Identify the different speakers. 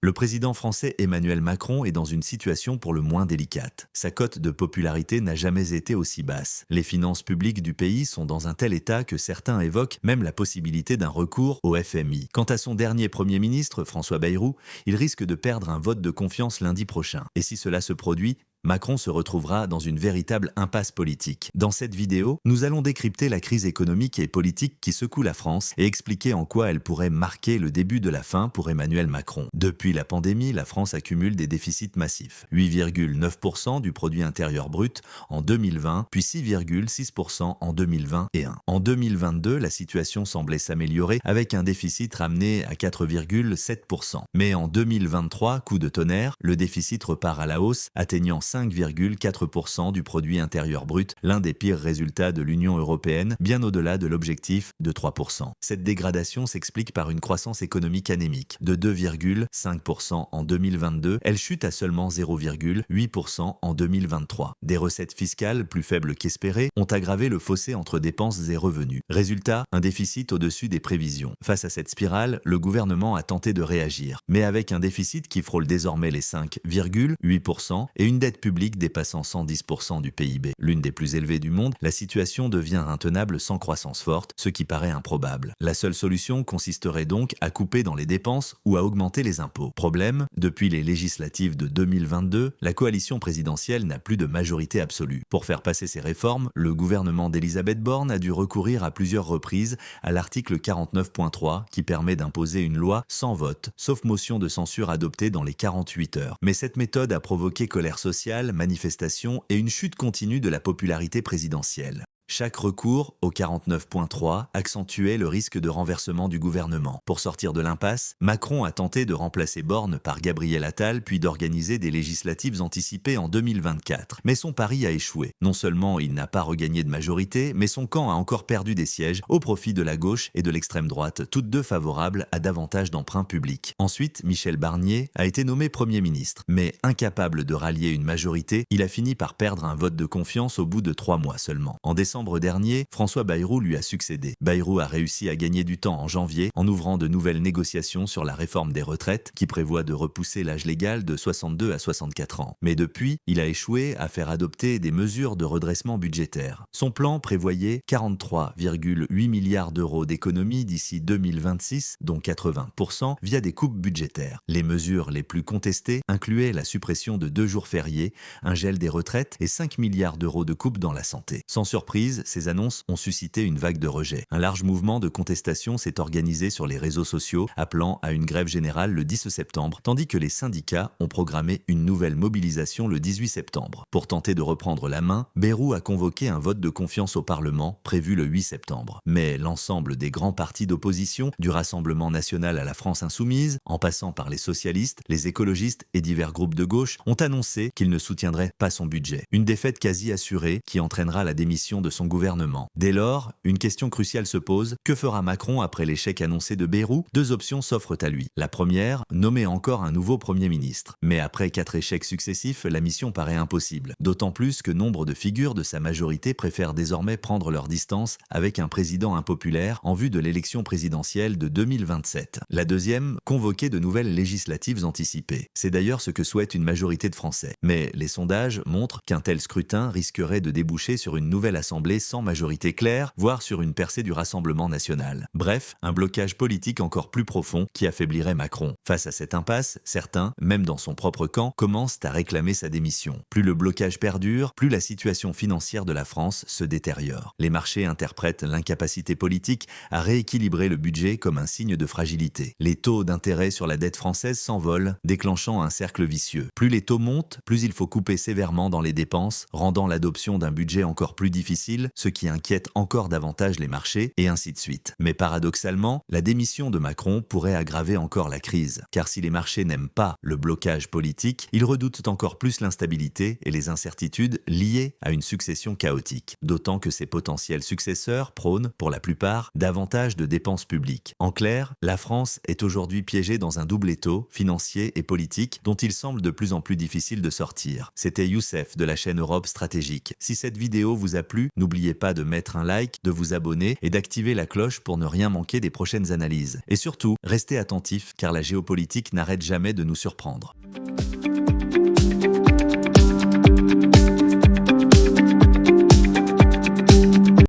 Speaker 1: Le président français Emmanuel Macron est dans une situation pour le moins délicate. Sa cote de popularité n'a jamais été aussi basse. Les finances publiques du pays sont dans un tel état que certains évoquent même la possibilité d'un recours au FMI. Quant à son dernier Premier ministre, François Bayrou, il risque de perdre un vote de confiance lundi prochain. Et si cela se produit, Macron se retrouvera dans une véritable impasse politique. Dans cette vidéo, nous allons décrypter la crise économique et politique qui secoue la France et expliquer en quoi elle pourrait marquer le début de la fin pour Emmanuel Macron. Depuis la pandémie, la France accumule des déficits massifs. 8,9% du produit intérieur brut en 2020, puis 6,6% en 2021. En 2022, la situation semblait s'améliorer avec un déficit ramené à 4,7%. Mais en 2023, coup de tonnerre, le déficit repart à la hausse, atteignant 5,4% du produit intérieur brut, l'un des pires résultats de l'Union européenne, bien au-delà de l'objectif de 3%. Cette dégradation s'explique par une croissance économique anémique. De 2,5% en 2022, elle chute à seulement 0,8% en 2023. Des recettes fiscales plus faibles qu'espérées ont aggravé le fossé entre dépenses et revenus. Résultat, un déficit au-dessus des prévisions. Face à cette spirale, le gouvernement a tenté de réagir, mais avec un déficit qui frôle désormais les 5,8% et une dette publique dépassant 110% du PIB, l'une des plus élevées du monde, la situation devient intenable sans croissance forte, ce qui paraît improbable. La seule solution consisterait donc à couper dans les dépenses ou à augmenter les impôts. Problème, depuis les législatives de 2022, la coalition présidentielle n'a plus de majorité absolue. Pour faire passer ces réformes, le gouvernement d'Elisabeth Borne a dû recourir à plusieurs reprises à l'article 49.3 qui permet d'imposer une loi sans vote, sauf motion de censure adoptée dans les 48 heures. Mais cette méthode a provoqué colère sociale, manifestations et une chute continue de la popularité présidentielle. Chaque recours au 49.3 accentuait le risque de renversement du gouvernement. Pour sortir de l'impasse, Macron a tenté de remplacer Borne par Gabriel Attal puis d'organiser des législatives anticipées en 2024. Mais son pari a échoué. Non seulement il n'a pas regagné de majorité, mais son camp a encore perdu des sièges au profit de la gauche et de l'extrême droite, toutes deux favorables à davantage d'emprunts publics. Ensuite, Michel Barnier a été nommé Premier ministre. Mais incapable de rallier une majorité, il a fini par perdre un vote de confiance au bout de 3 mois seulement. En décembre dernier, François Bayrou lui a succédé. Bayrou a réussi à gagner du temps en janvier en ouvrant de nouvelles négociations sur la réforme des retraites qui prévoit de repousser l'âge légal de 62 à 64 ans. Mais depuis, il a échoué à faire adopter des mesures de redressement budgétaire. Son plan prévoyait 43,8 milliards d'euros d'économies d'ici 2026, dont 80% via des coupes budgétaires. Les mesures les plus contestées incluaient la suppression de 2 jours fériés, un gel des retraites et 5 milliards d'euros de coupes dans la santé. Sans surprise, ces annonces ont suscité une vague de rejet. Un large mouvement de contestation s'est organisé sur les réseaux sociaux, appelant à une grève générale le 10 septembre, tandis que les syndicats ont programmé une nouvelle mobilisation le 18 septembre. Pour tenter de reprendre la main, Bayrou a convoqué un vote de confiance au Parlement, prévu le 8 septembre. Mais l'ensemble des grands partis d'opposition, du Rassemblement national à la France insoumise, en passant par les socialistes, les écologistes et divers groupes de gauche, ont annoncé qu'ils ne soutiendraient pas son budget. Une défaite quasi assurée qui entraînera la démission de son gouvernement. Dès lors, une question cruciale se pose. Que fera Macron après l'échec annoncé de Bayrou? 2 options s'offrent à lui. La première, nommer encore un nouveau Premier ministre. Mais après 4 échecs successifs, la mission paraît impossible. D'autant plus que nombre de figures de sa majorité préfèrent désormais prendre leur distance avec un président impopulaire en vue de l'élection présidentielle de 2027. La deuxième, convoquer de nouvelles législatives anticipées. C'est d'ailleurs ce que souhaite une majorité de Français. Mais les sondages montrent qu'un tel scrutin risquerait de déboucher sur une nouvelle assemblée sans majorité claire, voire sur une percée du Rassemblement national. Bref, un blocage politique encore plus profond qui affaiblirait Macron. Face à cette impasse, certains, même dans son propre camp, commencent à réclamer sa démission. Plus le blocage perdure, plus la situation financière de la France se détériore. Les marchés interprètent l'incapacité politique à rééquilibrer le budget comme un signe de fragilité. Les taux d'intérêt sur la dette française s'envolent, déclenchant un cercle vicieux. Plus les taux montent, plus il faut couper sévèrement dans les dépenses, rendant l'adoption d'un budget encore plus difficile, ce qui inquiète encore davantage les marchés, et ainsi de suite. Mais paradoxalement, la démission de Macron pourrait aggraver encore la crise, car si les marchés n'aiment pas le blocage politique, ils redoutent encore plus l'instabilité et les incertitudes liées à une succession chaotique. D'autant que ses potentiels successeurs prônent, pour la plupart, davantage de dépenses publiques. En clair, la France est aujourd'hui piégée dans un double étau, financier et politique, dont il semble de plus en plus difficile de sortir. C'était Youssef de la chaîne Europe Stratégique. Si cette vidéo vous a plu, N'oubliez pas de mettre un like, de vous abonner et d'activer la cloche pour ne rien manquer des prochaines analyses. Et surtout, restez attentifs car la géopolitique n'arrête jamais de nous surprendre.